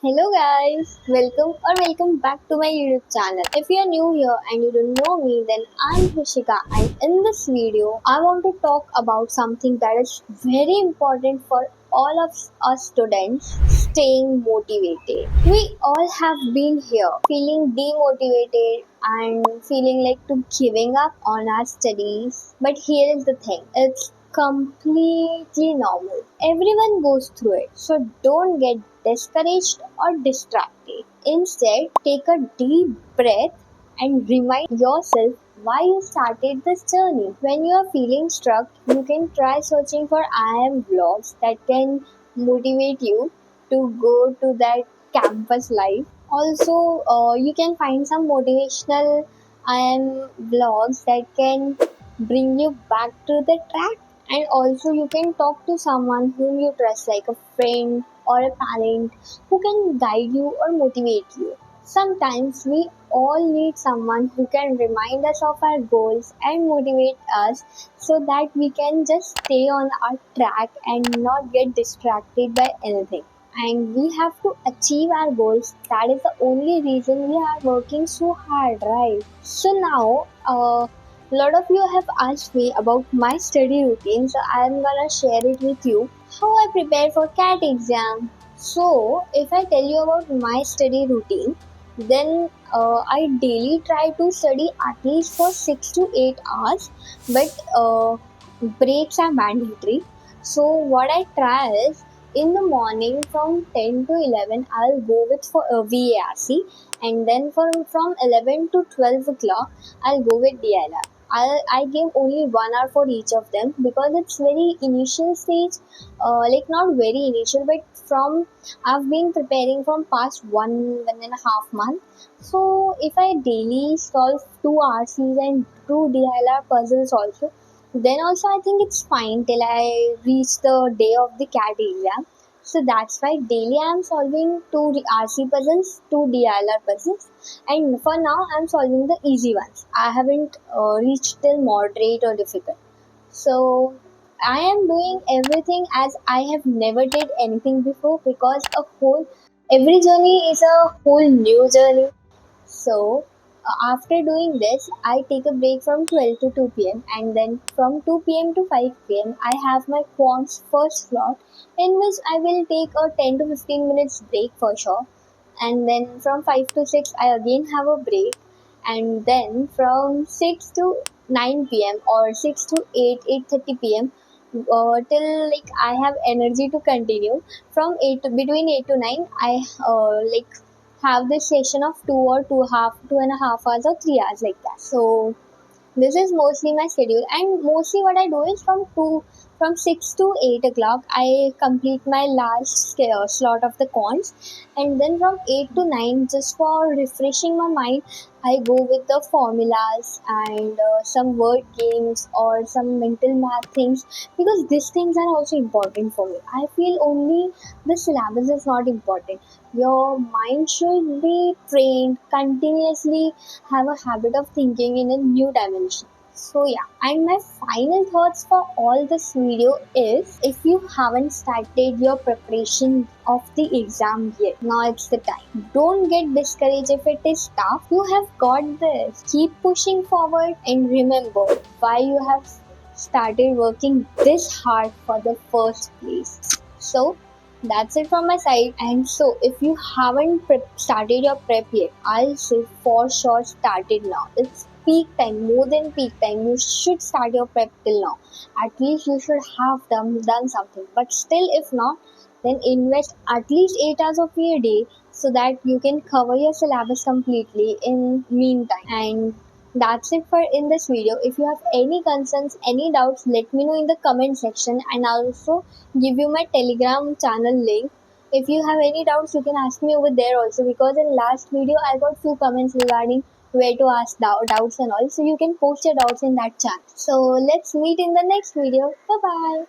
Hello guys, welcome back to my YouTube channel. If you are new here and you don't know me, then I'm Rishika, and in this video I want to talk about something that is very important for all of us students: staying motivated. We all have been here feeling demotivated and feeling like to giving up on our studies. But here is the thing, it's completely normal. Everyone goes through it. So don't get discouraged or distracted. Instead, take a deep breath and remind yourself why you started this journey. When you are feeling stuck, you can try searching for I am vlogs that can motivate you to go to that campus life. Also, you can find some motivational I am vlogs that can bring you back to the track. And also, you can talk to someone whom you trust, like a friend or a parent, who can guide you or motivate you. Sometimes we all need someone who can remind us of our goals and motivate us so that we can just stay on our track and not get distracted by anything. And we have to achieve our goals. That is the only reason we are working so hard, right? So now, a lot of you have asked me about my study routine, so I am gonna share it with you. How I prepare for CAT exam. So, if I tell you about my study routine, then I daily try to study at least for 6 to 8 hours, but breaks are mandatory. So, what I try is in the morning from 10 to 11, I'll go with for VARC, and then from 11 to 12 o'clock, I'll go with DLR. I give only 1 hour for each of them because it's very initial stage, like not very initial, but from I've been preparing from past 1.5 month. So if I daily solve two RCs and two DILR puzzles also, then also I think it's fine till I reach the day of the CAT exam. So that's why daily I'm solving two RC puzzles, two DILR puzzles, and for now I'm solving the easy ones. I haven't reached till moderate or difficult. So I am doing everything as I have never did anything before, because a whole every journey is a whole new journey. So after doing this, I take a break from 12 to 2 p.m., and then from 2 p.m. to 5 p.m. I have my quants first slot, in which I will take a 10 to 15 minutes break for sure. And then from 5 to 6 I again have a break, and then from 6 to 9 p.m. or 6 to 8:30 p.m. Till like I have energy to continue. From 8 between 8 to 9 I like have this session of 2 and a half hours or 3 hours, like that. So this is mostly my schedule, and mostly what I do is from 6 to 8 o'clock I complete my last slot of the cons, and then from 8 to 9, just for refreshing my mind, I go with the formulas and some word games or some mental math things, because these things are also important for me. I feel only the syllabus is not important. Your mind should be trained continuously, have a habit of thinking in a new dimension. So yeah, and my final thoughts for all this video is, if you haven't started your preparation of the exam yet, now it's the time. Don't get discouraged if it is tough. You have got this. Keep pushing forward, and remember why you have started working this hard for the first place. So that's it from my side. And so, if you haven't started your prep yet, I'll say for sure start it now. It's peak time, more than peak time. You should start your prep till now. At least you should have done something. But still, if not, then invest at least 8 hours of your day so that you can cover your syllabus completely in meantime. And that's it for in this video. If you have any concerns, any doubts, let me know in the comment section, and I'll also give you my Telegram channel link. If you have any doubts, you can ask me over there also, because in last video I got few comments regarding where to ask doubts and all. So you can post your doubts in that chat. So let's meet in the next video. Bye bye.